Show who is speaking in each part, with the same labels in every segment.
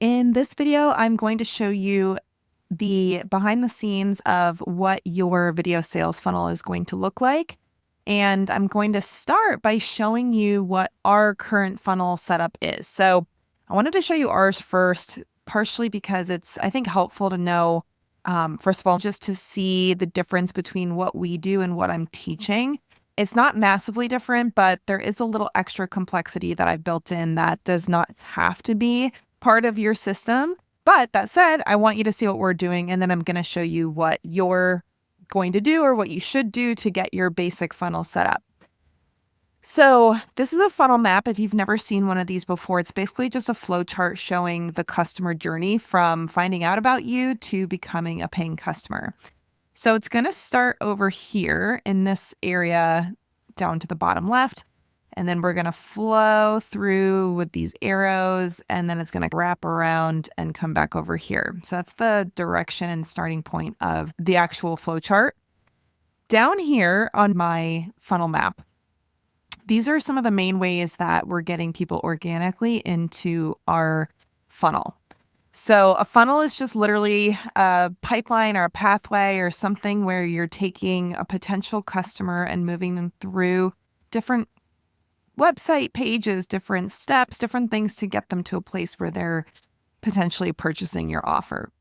Speaker 1: In this video, I'm going to show you the behind the scenes of what your video sales funnel is going to look like. And I'm going to start by showing you what our current funnel setup is. So I wanted to show you ours first, partially because it's, I think, helpful to know, first of all, just to see the difference between what we do and what I'm teaching. It's not massively different, but there is a little extra complexity that I've built in that does not have to be part of your system. But that said, I want you to see what we're doing, and then I'm going to show you what you're going to do or what you should do to get your basic funnel set up. So this is a funnel map. If you've never seen one of these before, it's basically just a flow chart showing the customer journey from finding out about you to becoming a paying customer. So it's going to start over here in this area down to the bottom left. And then we're going to flow through with these arrows, and then it's going to wrap around and come back over here. So that's the direction and starting point of the actual flow chart. Down here on my funnel map, these are some of the main ways that we're getting people organically into our funnel. So a funnel is just literally a pipeline or a pathway or something where you're taking a potential customer and moving them through different website pages, different steps, different things to get them to a place where they're potentially purchasing your offer.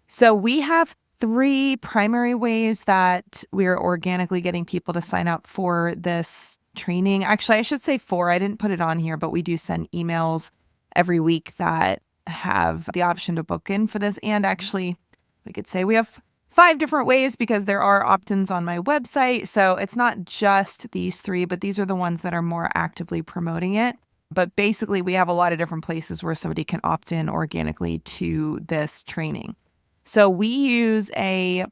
Speaker 1: So we have 3 primary ways that we're organically getting people to sign up for this training. Actually, I should say 4. I didn't put it on here, but we do send emails every week that have the option to book in for this. And actually, we could say we have 5 different ways because there are opt-ins on my website. So it's not just these 3, but these are the ones that are more actively promoting it. But basically, we have a lot of different places where somebody can opt in organically to this training. So we use a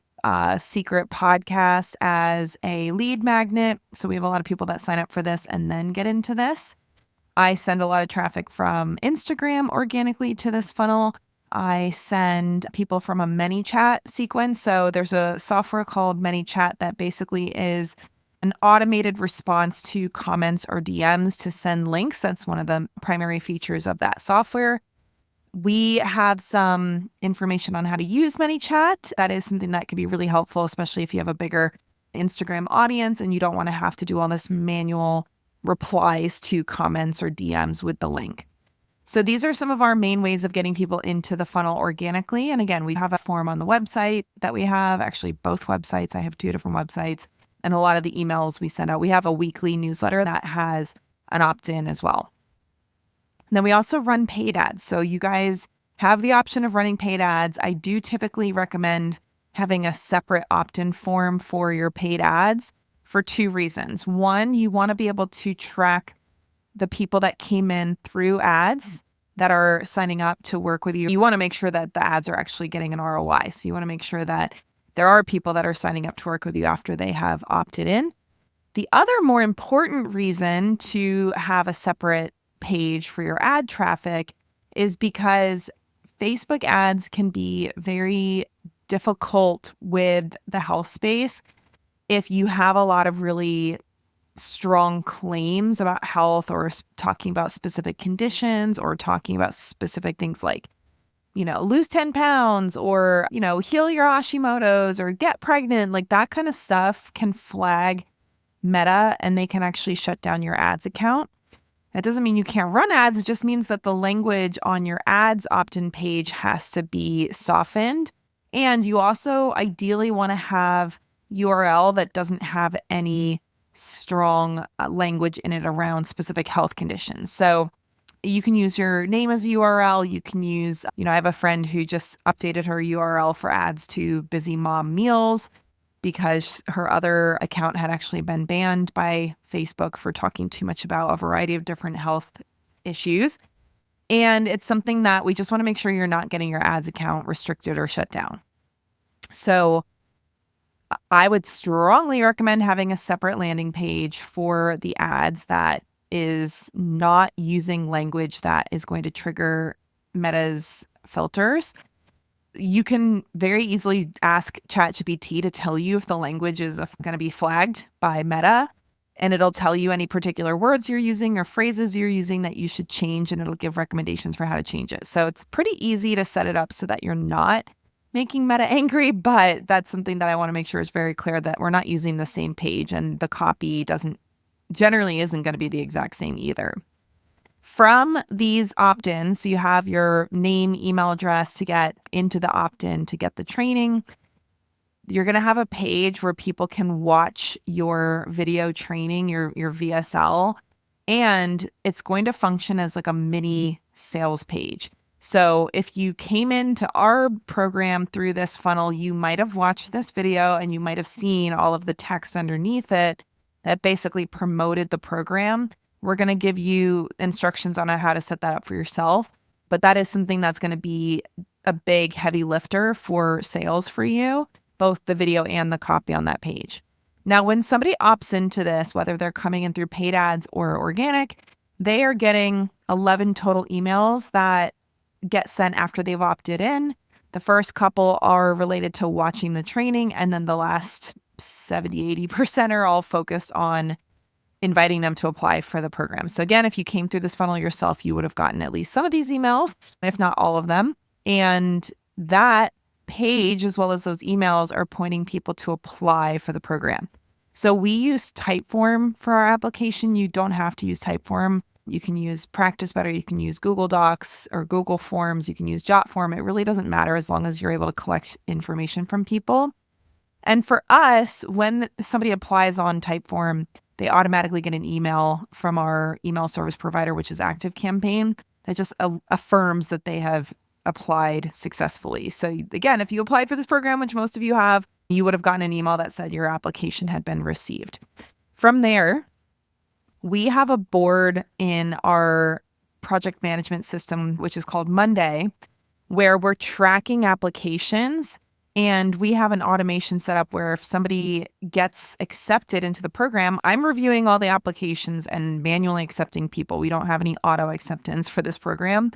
Speaker 1: secret podcast as a lead magnet. So we have a lot of people that sign up for this and then get into this. I send a lot of traffic from Instagram organically to this funnel. I send people from a ManyChat sequence. So there's a software called ManyChat that basically is an automated response to comments or DMs to send links. That's one of the primary features of that software. We have some information on how to use ManyChat. That is something that could be really helpful, especially if you have a bigger Instagram audience and you don't want to have to do all this manual replies to comments or DMs with the link. So these are some of our main ways of getting people into the funnel organically. And again, we have a form on the website that we have, actually both websites. I have 2 different websites, and a lot of the emails we send out. We have a weekly newsletter that has an opt-in as well. And then we also run paid ads. So you guys have the option of running paid ads. I do typically recommend having a separate opt-in form for your paid ads for 2 reasons. One, you want to be able to track the people that came in through ads that are signing up to work with you. You want to make sure that the ads are actually getting an ROI. So you want to make sure that there are people that are signing up to work with you after they have opted in. The other more important reason to have a separate page for your ad traffic is because Facebook ads can be very difficult with the health space if you have a lot of really strong claims about health or talking about specific conditions or talking about specific things like, lose 10 pounds or, heal your Hashimoto's or get pregnant. Like that kind of stuff can flag Meta and they can actually shut down your ads account. That doesn't mean you can't run ads. It just means that the language on your ads opt-in page has to be softened. And you also ideally want to have URL that doesn't have any strong language in it around specific health conditions. So you can use your name as a URL. You can use, I have a friend who just updated her URL for ads to Busy Mom Meals because her other account had actually been banned by Facebook for talking too much about a variety of different health issues. And it's something that we just want to make sure you're not getting your ads account restricted or shut down. So I would strongly recommend having a separate landing page for the ads that is not using language that is going to trigger Meta's filters. You can very easily ask ChatGPT to tell you if the language is going to be flagged by Meta. and it'll tell you any particular words you're using or phrases you're using that you should change, and it'll give recommendations for how to change it. So it's pretty easy to set it up so that you're not making Meta angry, but that's something that I want to make sure is very clear, that we're not using the same page, and the copy generally isn't going to be the exact same either. From these opt-ins, so you have your name, email address to get into the opt-in to get the training. You're going to have a page where people can watch your video training, your VSL, and it's going to function as like a mini sales page. So if you came into our program through this funnel, you might have watched this video and you might have seen all of the text underneath it that basically promoted the program. We're going to give you instructions on how to set that up for yourself, but that is something that's going to be a big heavy lifter for sales for you, both the video and the copy on that page. Now, when somebody opts into this, whether they're coming in through paid ads or organic, they are getting 11 total emails that get sent after they've opted in. The first couple are related to watching the training, and then the last 70-80% are all focused on inviting them to apply for the program. So again, if you came through this funnel yourself, you would have gotten at least some of these emails, if not all of them. And that page, as well as those emails, are pointing people to apply for the program. So we use Typeform for our application. You don't have to use Typeform. You can use Practice Better. You can use Google Docs or Google Forms. You can use JotForm. It really doesn't matter as long as you're able to collect information from people. And for us, when somebody applies on Typeform, they automatically get an email from our email service provider, which is ActiveCampaign, that just affirms that they have applied successfully. So again, if you applied for this program, which most of you have, you would have gotten an email that said your application had been received. From there, we have a board in our project management system, which is called Monday, where we're tracking applications. And we have an automation set up where if somebody gets accepted into the program, I'm reviewing all the applications and manually accepting people. We don't have any auto acceptance for this program.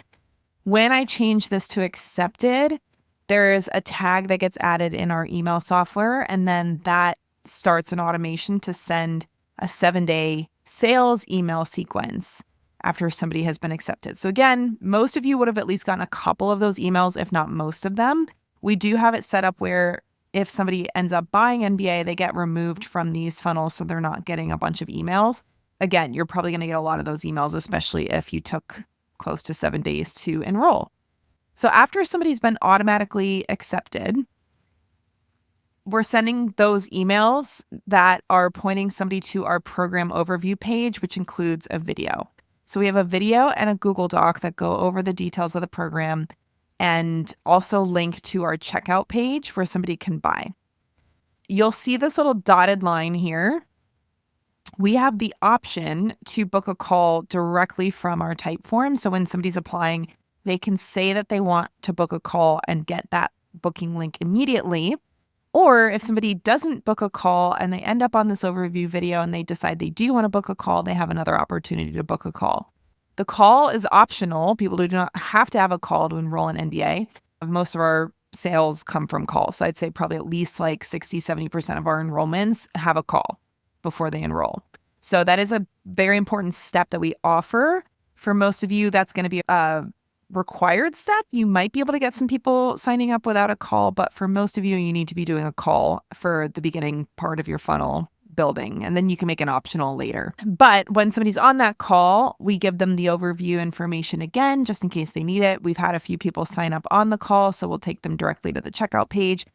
Speaker 1: When I change this to accepted, there is a tag that gets added in our email software, and then that starts an automation to send a 7-day sales email sequence after somebody has been accepted. So again, most of you would have at least gotten a couple of those emails, if not most of them. We do have it set up where if somebody ends up buying NBA, they get removed from these funnels so they're not getting a bunch of emails. Again, you're probably going to get a lot of those emails, especially if you took close to 7 days to enroll. So after somebody's been automatically accepted, we're sending those emails that are pointing somebody to our program overview page, which includes a video. So we have a video and a Google Doc that go over the details of the program, and also link to our checkout page where somebody can buy. You'll see this little dotted line here. We have the option to book a call directly from our Typeform. So when somebody's applying, they can say that they want to book a call and get that booking link immediately. Or if somebody doesn't book a call and they end up on this overview video and they decide they do want to book a call, they have another opportunity to book a call. The call is optional. People do not have to have a call to enroll in NBA. Most of our sales come from calls. So I'd say probably at least like 60-70% of our enrollments have a call before they enroll. So that is a very important step that we offer. For most of you, that's going to be a required step. You might be able to get some people signing up without a call, but for most of you, you need to be doing a call for the beginning part of your funnel building, and then you can make an optional later. But when somebody's on that call, we give them the overview information again, just in case they need it. We've had a few people sign up on the call, so we'll take them directly to the checkout page.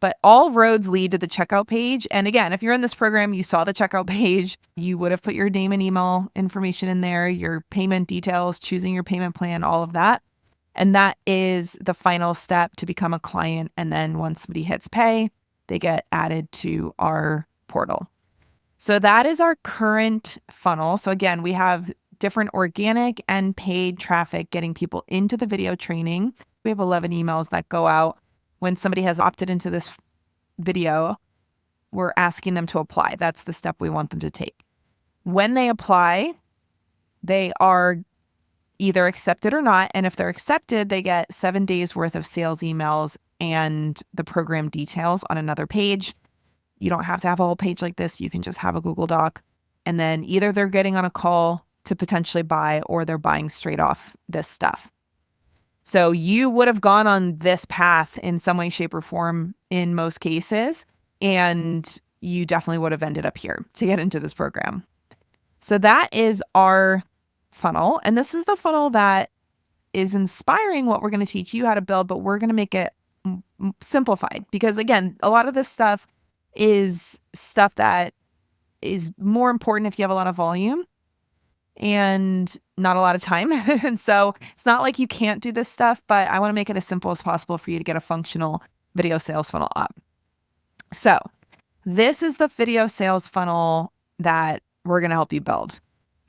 Speaker 1: But all roads lead to the checkout page. And again, if you're in this program, you saw the checkout page, you would have put your name and email information in there, your payment details, choosing your payment plan, all of that. And that is the final step to become a client. And then once somebody hits pay, they get added to our portal. So that is our current funnel. So again, we have different organic and paid traffic getting people into the video training. We have 11 emails that go out. When somebody has opted into this video, we're asking them to apply. That's the step we want them to take. When they apply, they are either accepted or not. And if they're accepted, they get 7 days worth of sales emails and the program details on another page. You don't have to have a whole page like this. You can just have a Google Doc. And then either they're getting on a call to potentially buy or they're buying straight off this stuff. So you would have gone on this path in some way, shape, or form in most cases, and you definitely would have ended up here to get into this program. So that is our funnel. And this is the funnel that is inspiring what we're going to teach you how to build, but we're going to make it simplified because, again, a lot of this stuff is stuff that is more important if you have a lot of volume and not a lot of time. And so it's not like you can't do this stuff, but I want to make it as simple as possible for you to get a functional video sales funnel up. So this is the video sales funnel that we're going to help you build.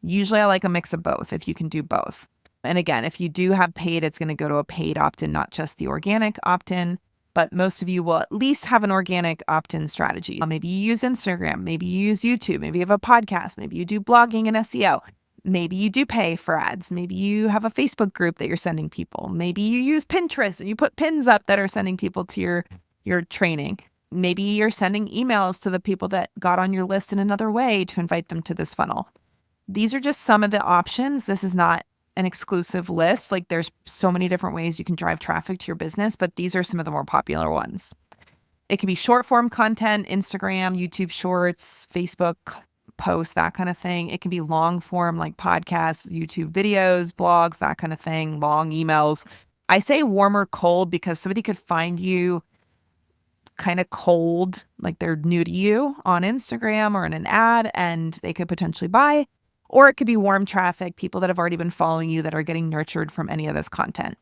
Speaker 1: Usually I like a mix of both if you can do both. And again, if you do have paid, it's going to go to a paid opt-in, not just the organic opt-in. But most of you will at least have an organic opt-in strategy. Maybe you use Instagram, maybe you use YouTube, maybe you have a podcast, maybe you do blogging and SEO. Maybe you do pay for ads. Maybe you have a Facebook group that you're sending people. Maybe you use Pinterest and you put pins up that are sending people to your training. Maybe you're sending emails to the people that got on your list in another way to invite them to this funnel. These are just some of the options. This is not an exclusive list. Like there's so many different ways you can drive traffic to your business, but these are some of the more popular ones. It can be short form content, Instagram, YouTube Shorts, Facebook posts, that kind of thing. It can be long form like podcasts, YouTube videos, blogs, that kind of thing, long emails. I say warm or cold because somebody could find you kind of cold, like they're new to you on Instagram or in an ad, and they could potentially buy. Or it could be warm traffic, people that have already been following you that are getting nurtured from any of this content.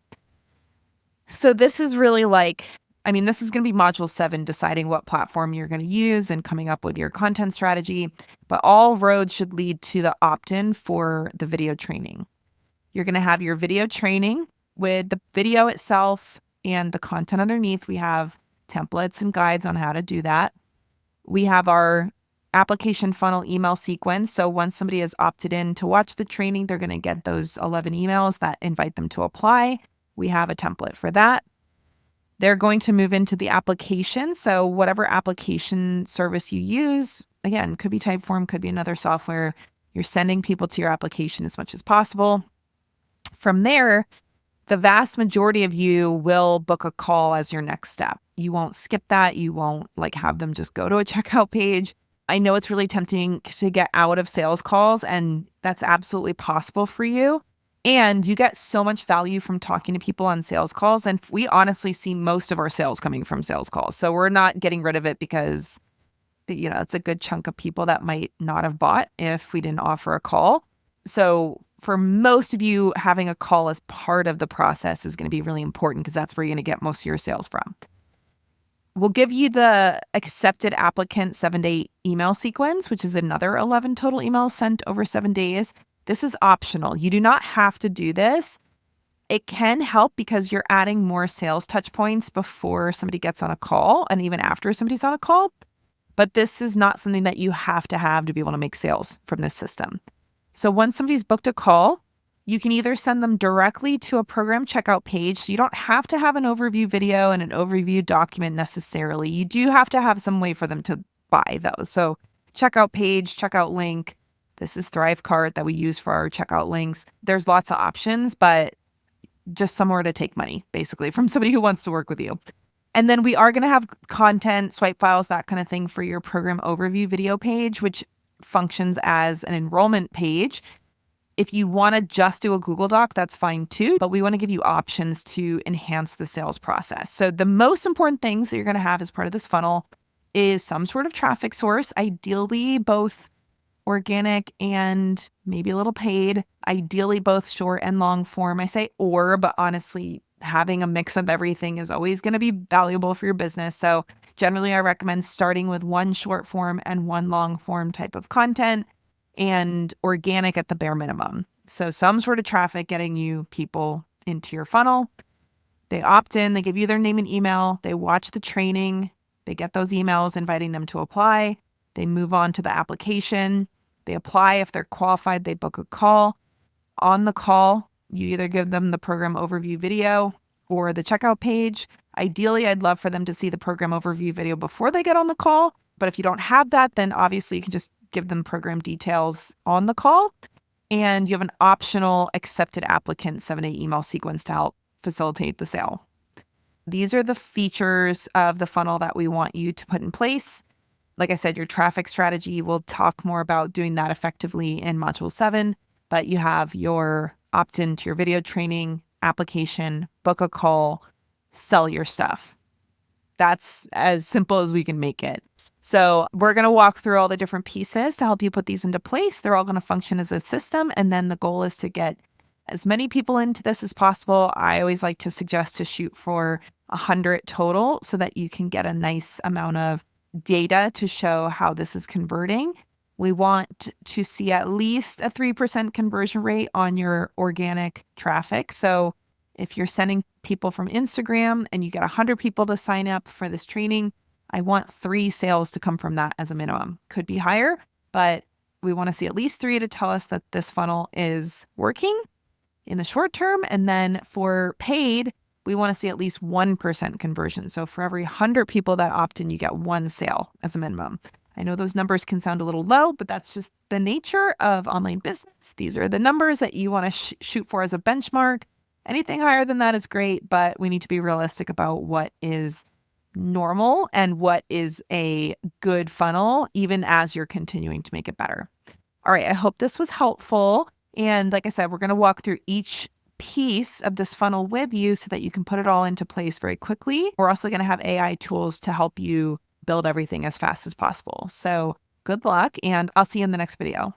Speaker 1: So this is really this is going to be module 7, deciding what platform you're going to use and coming up with your content strategy. But all roads should lead to the opt-in for the video training. You're going to have your video training with the video itself and the content underneath. We have templates and guides on how to do that. We have our application funnel email sequence. So once somebody has opted in to watch the training, they're going to get those 11 emails that invite them to apply. We have a template for that. They're going to move into the application. So whatever application service you use, again, could be Typeform, could be another software. You're sending people to your application as much as possible. From there, the vast majority of you will book a call as your next step. You won't skip that. You won't have them just go to a checkout page. I know it's really tempting to get out of sales calls, and that's absolutely possible for you. And you get so much value from talking to people on sales calls. And we honestly see most of our sales coming from sales calls. So we're not getting rid of it because, it's a good chunk of people that might not have bought if we didn't offer a call. So for most of you, having a call as part of the process is going to be really important because that's where you're going to get most of your sales from. We'll give you the accepted applicant 7-day email sequence, which is another 11 total emails sent over 7 days. This is optional. You do not have to do this. It can help because you're adding more sales touch points before somebody gets on a call and even after somebody's on a call. But this is not something that you have to be able to make sales from this system. So once somebody's booked a call, you can either send them directly to a program checkout page. So you don't have to have an overview video and an overview document necessarily. You do have to have some way for them to buy those. So checkout page, checkout link. This is ThriveCart that we use for our checkout links. There's lots of options, but just somewhere to take money, basically, from somebody who wants to work with you. And then we are going to have content, swipe files, that kind of thing for your program overview video page, which functions as an enrollment page. If you want to just do a Google Doc, that's fine too, but we want to give you options to enhance the sales process. So the most important things that you're going to have as part of this funnel is some sort of traffic source, ideally both organic and maybe a little paid, ideally both short and long form. I say but honestly, having a mix of everything is always going to be valuable for your business. So generally, I recommend starting with one short form and one long form type of content and organic at the bare minimum. So some sort of traffic getting you people into your funnel. They opt in, they give you their name and email, they watch the training, they get those emails inviting them to apply, they move on to the application, they apply. If they're qualified, they book a call. On the call, you either give them the program overview video or the checkout page. Ideally, I'd love for them to see the program overview video before they get on the call. But if you don't have that, then obviously you can just give them program details on the call. And you have an optional accepted applicant 7-day email sequence to help facilitate the sale. These are the features of the funnel that we want you to put in place. Like I said, your traffic strategy, we'll talk more about doing that effectively in Module 7, but you have your opt-in to your video training, application, book a call, sell your stuff. That's as simple as we can make it. So we're going to walk through all the different pieces to help you put these into place. They're all going to function as a system. And then the goal is to get as many people into this as possible. I always like to suggest to shoot for 100 total so that you can get a nice amount of data to show how this is converting. We want to see at least a 3% conversion rate on your organic traffic. So if you're sending people from Instagram and you get 100 people to sign up for this training, I want 3 sales to come from that as a minimum. Could be higher, but we want to see at least 3 to tell us that this funnel is working in the short term. And then for paid, we want to see at least 1% conversion. So for every 100 people that opt in, you get 1 sale as a minimum. I know those numbers can sound a little low, but that's just the nature of online business. These are the numbers that you want to shoot for as a benchmark. Anything higher than that is great, but we need to be realistic about what is normal and what is a good funnel, even as you're continuing to make it better. All right, I hope this was helpful. And like I said, we're going to walk through each piece of this funnel with you so that you can put it all into place very quickly. We're also going to have AI tools to help you build everything as fast as possible. So good luck, and I'll see you in the next video.